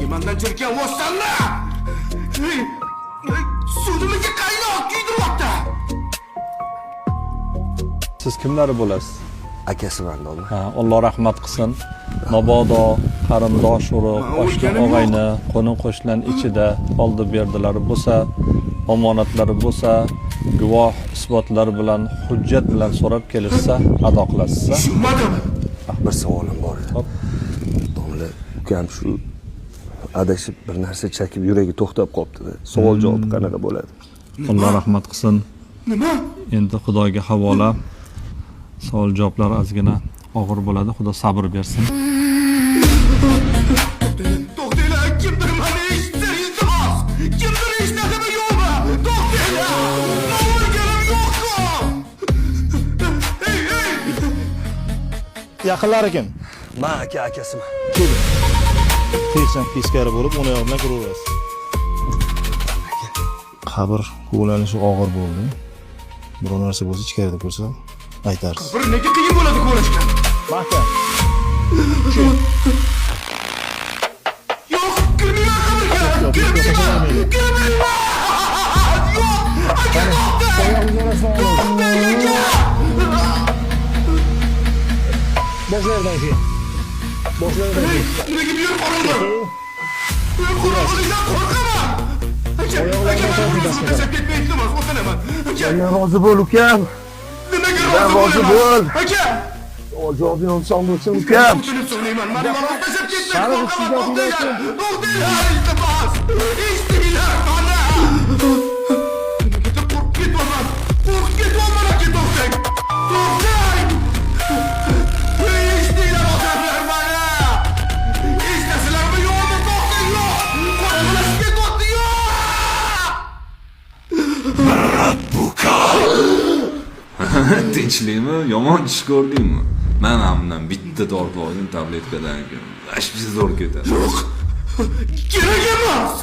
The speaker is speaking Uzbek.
Piymandan jirkan vossanla! Sudimizga qaynoq kuydiryapti! Siz kimlari bo'lasiz? Akasiman bo'ldi. Ha, Alloh rahmat qilsin. Mabodo qarindosh urug', oshna og'ayni, qo'ni-qo'shnilar ichida oldi berdilari bo'lsa, omonatlari bo'lsa, guvoh isbotlar bilan, hujjat bilan so'rab kelishsa, ado qilasiz. Tushunmadim. Bir savolim bor edi. Domla ukam shu adashib bir narsa chakib yuragi to'xtab qolibdi. Savol javob qanaqa bo'ladi? Alloh rahmat qilsin. Nima? Endi Xudoga havola. Savol javoblar ozgina og'ir bo'ladi. Xudo sabr bersin. To'xtanglar, kimdir meni eshitsa iltimos. Kimdir eshitadimi yo'qmi? To'xtanglar. O'lganim yo'qku. Ey! Yaqinlari kim? Men akasiman. Teksan teskari bo'lib, uni yoq bilan kiraverasiz. Qabr ko'lanishi og'ir bo'ldi. Biror narsa bo'lsa ichkarida ko'rsam aytarsiz. Bir nega qiyin bo'ladi ko'rishga? Mahkam. Yo'q, kirmayman qabrga. Kirmayman. Kirmayman. Yo'q. Aka Boshlardan keyin. Boshlardan keyin. Nimaga bu yer qorong'i? Men qorong'ilikdan qo'rqaman. Aka, tashlab ketmay iltimos, o'tinaman. Aka, Rozi bo'l ukam. nimaga rozi rozi bo'l? bo'laman? Aka, Javobini olsam bo'lsin ukam. o'tinib so'rayman. Mani tashlab ketmay Sani qo'rqaman. ustiga To'xtanglar, iltimos. Eshtinglar mani. Nimaga qo'rqib ketyapman? Qo'rqib ketyapman, aka, to'xtang. To'xtang. Eshtinglar odamlar mani. Eshitasizlarmi yo'qmi? To'xtang, yo'q. Qorong'ilashib ketyapti, yo'q. Tinchlikmi? Yomon ish ko'rdingmi? Men hamdan bitta tortib oldim tabletkadan keyin. Ash bizni zo'r ketadi. Kerak emas.